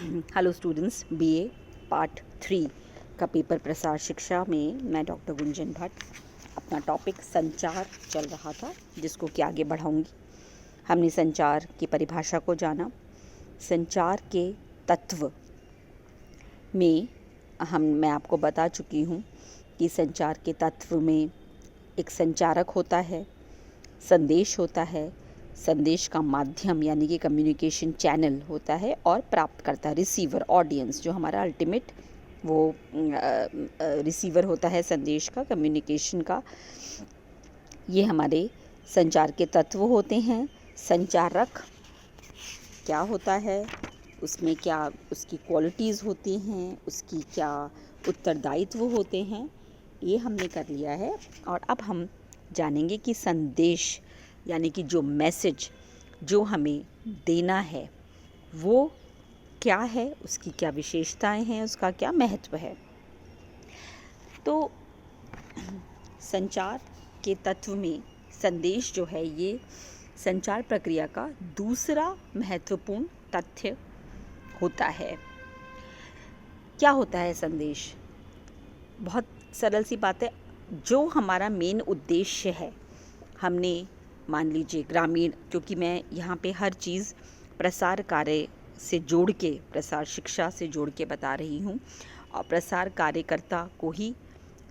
Hello students, BA part 3 का paper प्रसार शिक्षा में मैं डॉक्टर गुंजन भट्ट अपना टॉपिक संचार चल रहा था, जिसको कि आगे बढ़ाऊंगी। हमने संचार की परिभाषा को जाना। संचार के तत्व में मैं आपको बता चुकी हूँ कि संचार के तत्व में एक संचारक होता है, संदेश होता है, संदेश का माध्यम यानी कि कम्युनिकेशन चैनल होता है, और प्राप्तकर्ता रिसीवर ऑडियंस जो हमारा अल्टीमेट वो रिसीवर होता है संदेश का, कम्युनिकेशन का। ये हमारे संचार के तत्व होते हैं। संचारक क्या होता है, उसमें क्या उसकी क्वालिटीज़ होती हैं, उसकी क्या उत्तरदायित्व होते हैं, ये हमने कर लिया है। और अब हम जानेंगे कि संदेश यानी कि जो मैसेज जो हमें देना है वो क्या है, उसकी क्या विशेषताएं हैं, उसका क्या महत्व है। तो संचार के तत्व में संदेश जो है ये संचार प्रक्रिया का दूसरा महत्वपूर्ण तथ्य होता है। क्या होता है संदेश? बहुत सरल सी बात है। जो हमारा मेन उद्देश्य है, हमने मान लीजिए ग्रामीण, क्योंकि मैं यहाँ पे हर चीज़ प्रसार कार्य से जोड़ के, प्रसार शिक्षा से जोड़ के बता रही हूँ, और प्रसार कार्यकर्ता को ही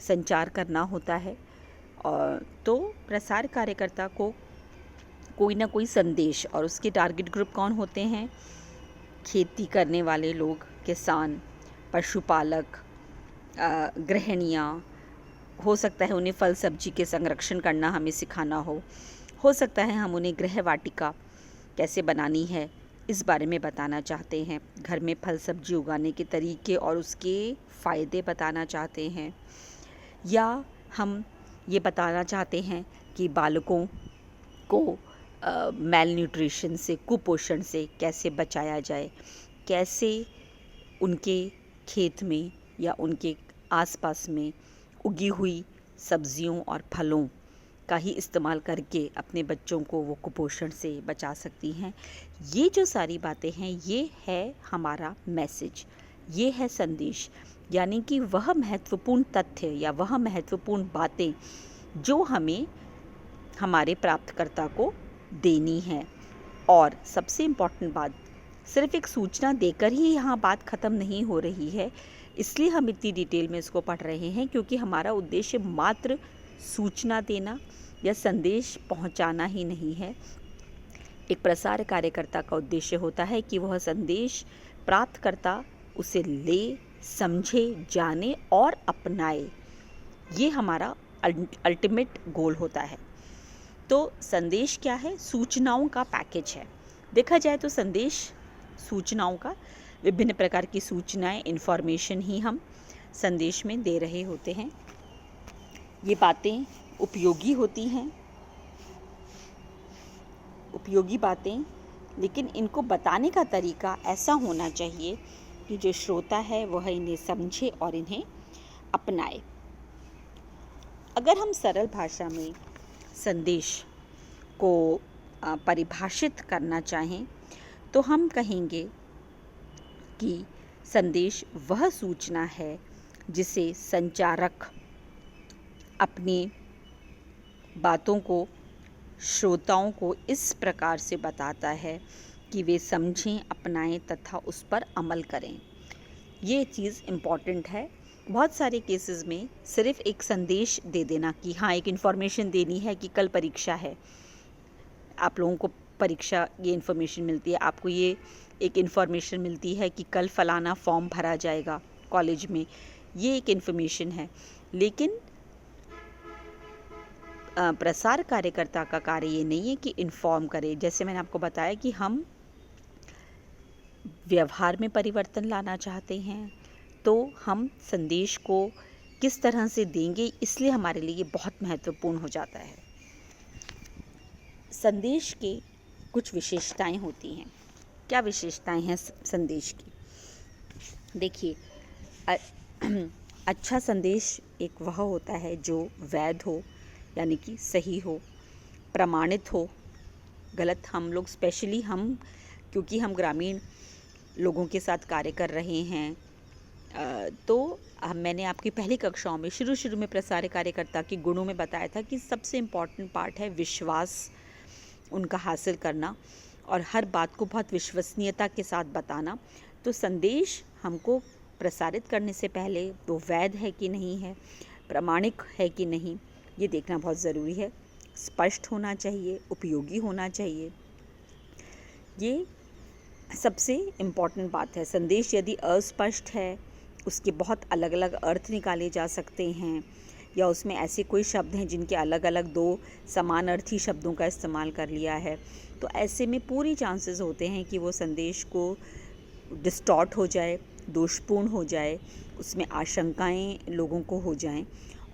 संचार करना होता है। और तो प्रसार कार्यकर्ता को कोई ना कोई संदेश, और उसके टारगेट ग्रुप कौन होते हैं? खेती करने वाले लोग, किसान, पशुपालक, गृहिणियाँ। हो सकता है उन्हें फल सब्जी के संरक्षण करना हमें सिखाना हो सकता है हम उन्हें गृह वाटिका कैसे बनानी है इस बारे में बताना चाहते हैं, घर में फल सब्जी उगाने के तरीके और उसके फ़ायदे बताना चाहते हैं, या हम ये बताना चाहते हैं कि बालकों को मेल न्यूट्रिशन से, कुपोषण से कैसे बचाया जाए, कैसे उनके खेत में या उनके आसपास में उगी हुई सब्जियों और फलों का ही इस्तेमाल करके अपने बच्चों को वो कुपोषण से बचा सकती हैं। ये जो सारी बातें हैं, ये है हमारा मैसेज, ये है संदेश, यानी कि वह महत्वपूर्ण तथ्य या वह महत्वपूर्ण बातें जो हमें हमारे प्राप्तकर्ता को देनी है। और सबसे इम्पॉर्टेंट बात, सिर्फ एक सूचना देकर ही यहाँ बात ख़त्म नहीं हो रही है, इसलिए हम इतनी डिटेल में इसको पढ़ रहे हैं, क्योंकि हमारा उद्देश्य मात्र सूचना देना या संदेश पहुंचाना ही नहीं है। एक प्रसार कार्यकर्ता का उद्देश्य होता है कि वह संदेश प्राप्तकर्ता उसे ले, समझे, जाने और अपनाए। ये हमारा अल्टीमेट गोल होता है। तो संदेश क्या है? सूचनाओं का पैकेज है। देखा जाए तो संदेश सूचनाओं का, विभिन्न प्रकार की सूचनाएं, इन्फॉर्मेशन ही हम संदेश में दे रहे होते हैं। ये बातें उपयोगी होती हैं, उपयोगी बातें, लेकिन इनको बताने का तरीका ऐसा होना चाहिए कि जो श्रोता है वह इन्हें समझे और इन्हें अपनाए। अगर हम सरल भाषा में संदेश को परिभाषित करना चाहें तो हम कहेंगे कि संदेश वह सूचना है जिसे संचारक अपनी बातों को श्रोताओं को इस प्रकार से बताता है कि वे समझें, अपनाएं तथा उस पर अमल करें। ये चीज़ इम्पॉर्टेंट है। बहुत सारे केसेस में सिर्फ एक संदेश दे देना कि हाँ, एक इन्फॉर्मेशन देनी है कि कल परीक्षा है, आप लोगों को परीक्षा, ये इन्फॉर्मेशन मिलती है, आपको ये एक इन्फॉर्मेशन मिलती है कि कल फलाना फॉर्म भरा जाएगा कॉलेज में, ये एक इन्फॉर्मेशन है। लेकिन प्रसार कार्यकर्ता का कार्य ये नहीं है कि इन्फॉर्म करे। जैसे मैंने आपको बताया कि हम व्यवहार में परिवर्तन लाना चाहते हैं, तो हम संदेश को किस तरह से देंगे, इसलिए हमारे लिए ये बहुत महत्वपूर्ण हो जाता है। संदेश के कुछ विशेषताएं होती हैं। क्या विशेषताएं हैं संदेश की? देखिए, अच्छा संदेश एक वह होता है जो वैध हो, यानी कि सही हो, प्रमाणित हो। गलत हम लोग, स्पेशली हम, क्योंकि हम ग्रामीण लोगों के साथ कार्य कर रहे हैं। तो मैंने आपकी पहली कक्षाओं में शुरू में प्रसार कार्यकर्ता के गुणों में बताया था कि सबसे इम्पॉर्टेंट पार्ट है विश्वास उनका हासिल करना और हर बात को बहुत विश्वसनीयता के साथ बताना। तो संदेश हमको प्रसारित करने से पहले वो वैध है कि नहीं है, प्रामाणिक है कि नहीं, ये देखना बहुत ज़रूरी है। स्पष्ट होना चाहिए, उपयोगी होना चाहिए, ये सबसे इम्पॉर्टेंट बात है। संदेश यदि अस्पष्ट है, उसके बहुत अलग अलग अर्थ निकाले जा सकते हैं, या उसमें ऐसे कोई शब्द हैं जिनके अलग अलग दो समानार्थी शब्दों का इस्तेमाल कर लिया है, तो ऐसे में पूरी चांसेस होते हैं कि वो संदेश को डिस्टॉर्ट हो जाए, दोषपूर्ण हो जाए, उसमें आशंकाएं लोगों को हो जाएं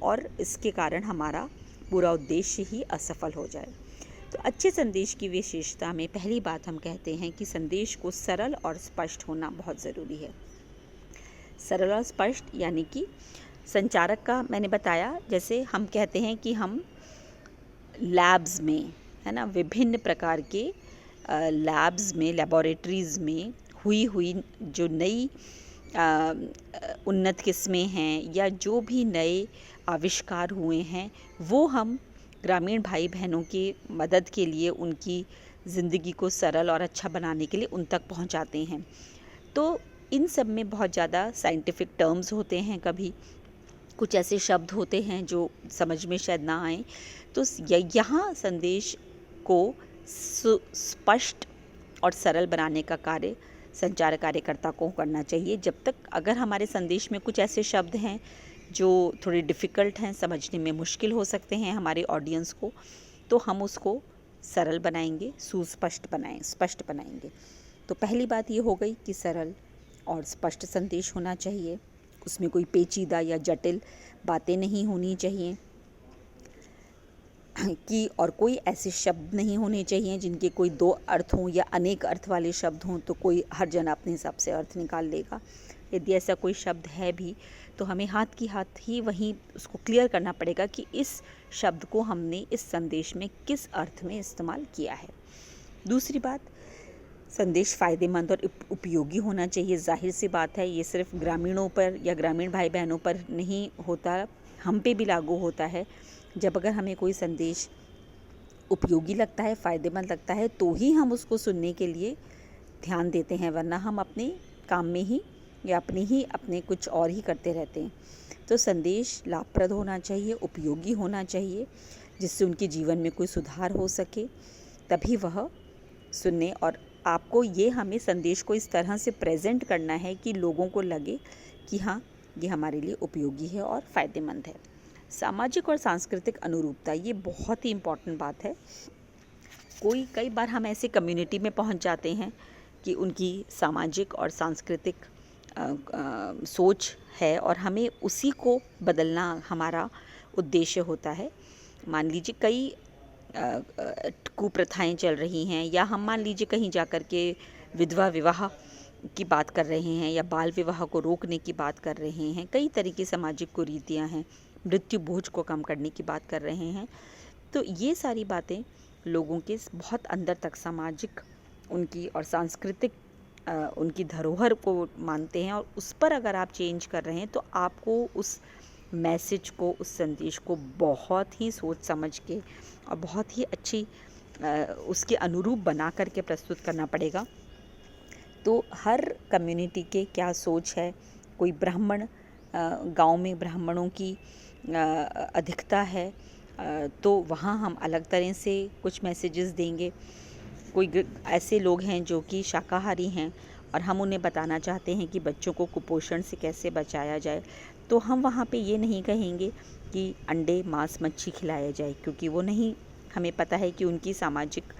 और इसके कारण हमारा पूरा उद्देश्य ही असफल हो जाए। तो अच्छे संदेश की विशेषता में पहली बात हम कहते हैं कि संदेश को सरल और स्पष्ट होना बहुत ज़रूरी है। सरल और स्पष्ट यानी कि संचारक का मैंने बताया, जैसे हम कहते हैं कि हम लैब्स में, है ना, विभिन्न प्रकार के लैब्स में, लेबोरेटरीज़ में हुई जो नई उन्नत किस्में हैं या जो भी नए आविष्कार हुए हैं, वो हम ग्रामीण भाई बहनों की मदद के लिए, उनकी ज़िंदगी को सरल और अच्छा बनाने के लिए उन तक पहुंचाते हैं। तो इन सब में बहुत ज़्यादा साइंटिफिक टर्म्स होते हैं, कभी कुछ ऐसे शब्द होते हैं जो समझ में शायद ना आए, तो यहाँ संदेश को स्पष्ट और सरल बनाने का कार्य संचार कार्यकर्ता को करना चाहिए। जब तक अगर हमारे संदेश में कुछ ऐसे शब्द हैं जो थोड़े डिफ़िकल्ट हैं, समझने में मुश्किल हो सकते हैं हमारे ऑडियंस को, तो हम उसको सरल बनाएंगे, स्पष्ट बनाएंगे। तो पहली बात ये हो गई कि सरल और स्पष्ट संदेश होना चाहिए, उसमें कोई पेचीदा या जटिल बातें नहीं होनी चाहिए कि और कोई ऐसे शब्द नहीं होने चाहिए जिनके कोई दो अर्थ हों या अनेक अर्थ वाले शब्द हों, तो कोई हर जन अपने हिसाब से अर्थ निकाल लेगा। यदि ऐसा कोई शब्द है भी तो हमें हाथ ही वहीं उसको क्लियर करना पड़ेगा कि इस शब्द को हमने इस संदेश में किस अर्थ में इस्तेमाल किया है। दूसरी बात, संदेश फ़ायदेमंद और उपयोगी होना चाहिए। जाहिर सी बात है, ये सिर्फ ग्रामीणों पर या ग्रामीण भाई बहनों पर नहीं होता, हम पे भी लागू होता है। जब अगर हमें कोई संदेश उपयोगी लगता है, फ़ायदेमंद लगता है, तो ही हम उसको सुनने के लिए ध्यान देते हैं, वरना हम अपने काम में ही या अपने कुछ और ही करते रहते हैं। तो संदेश लाभप्रद होना चाहिए, उपयोगी होना चाहिए, जिससे उनके जीवन में कोई सुधार हो सके, तभी वह सुनने। और आपको ये हमें संदेश को इस तरह से प्रेजेंट करना है कि लोगों को लगे कि हाँ, ये हमारे लिए उपयोगी है और फ़ायदेमंद है। सामाजिक और सांस्कृतिक अनुरूपता, ये बहुत ही इम्पॉर्टेंट बात है। कई बार हम ऐसे कम्युनिटी में पहुंच जाते हैं कि उनकी सामाजिक और सांस्कृतिक सोच है और हमें उसी को बदलना हमारा उद्देश्य होता है। मान लीजिए कई कुप्रथाएं चल रही हैं, या हम मान लीजिए कहीं जाकर के विधवा विवाह की बात कर रहे हैं या बाल विवाह को रोकने की बात कर रहे हैं, कई तरह की सामाजिक कुरीतियां हैं, मृत्यु बोझ को कम करने की बात कर रहे हैं। तो ये सारी बातें लोगों के बहुत अंदर तक सामाजिक उनकी और सांस्कृतिक उनकी धरोहर को मानते हैं, और उस पर अगर आप चेंज कर रहे हैं तो आपको उस मैसेज को, उस संदेश को बहुत ही सोच समझ के और बहुत ही अच्छी उसके अनुरूप बना करके प्रस्तुत करना पड़ेगा। तो हर कम्युनिटी के क्या सोच है, कोई ब्राह्मण गांव में ब्राह्मणों की अधिकता है, तो वहाँ हम अलग तरह से कुछ मैसेजेस देंगे। कोई ऐसे लोग हैं जो कि शाकाहारी हैं और हम उन्हें बताना चाहते हैं कि बच्चों को कुपोषण से कैसे बचाया जाए, तो हम वहाँ पे ये नहीं कहेंगे कि अंडे, मांस, मच्छी खिलाया जाए, क्योंकि वो नहीं, हमें पता है कि उनकी सामाजिक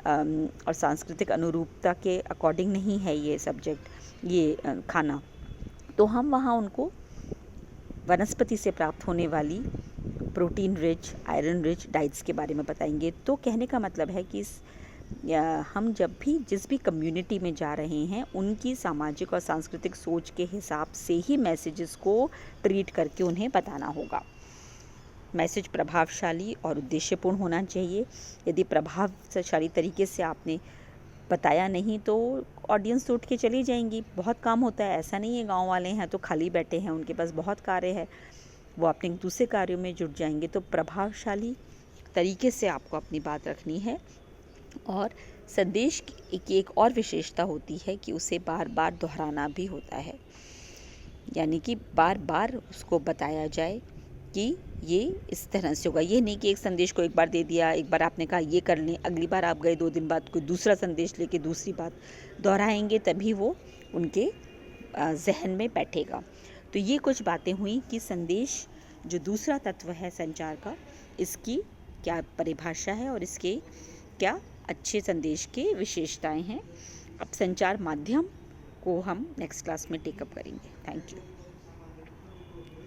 और सांस्कृतिक अनुरूपता के अकॉर्डिंग नहीं है ये सब्जेक्ट, ये खाना। तो हम वहाँ उनको वनस्पति से प्राप्त होने वाली protein rich, iron rich diets के बारे में बताएंगे। तो कहने का मतलब है कि हम जब भी जिस भी कम्युनिटी में जा रहे हैं, उनकी सामाजिक और सांस्कृतिक सोच के हिसाब से ही मैसेजेस को ट्रीट करके उन्हें बताना होगा। मैसेज प्रभावशाली और उद्देश्यपूर्ण होना चाहिए। यदि प्रभावशाली तरीके से आपने बताया नहीं तो ऑडियंस तो उठ के चली जाएंगी। बहुत काम होता है, ऐसा नहीं है गांव वाले हैं तो खाली बैठे हैं, उनके पास बहुत कार्य है, वो अपने दूसरे कार्यों में जुट जाएंगे। तो प्रभावशाली तरीके से आपको अपनी बात रखनी है। और संदेश की एक और विशेषता होती है कि उसे बार बार दोहराना भी होता है, यानी कि बार बार उसको बताया जाए कि ये इस तरह से होगा। ये नहीं कि एक संदेश को एक बार दे दिया, एक बार आपने कहा ये कर लें, अगली बार आप गए 2 दिन बाद कोई दूसरा संदेश लेके दूसरी बात दोहराएंगे, तभी वो उनके जहन में बैठेगा। तो ये कुछ बातें हुई कि संदेश जो दूसरा तत्व है संचार का, इसकी क्या परिभाषा है और इसके क्या अच्छे संदेश के विशेषताएं हैं। अब संचार माध्यम को हम नेक्स्ट क्लास में टेकअप करेंगे। Thank you.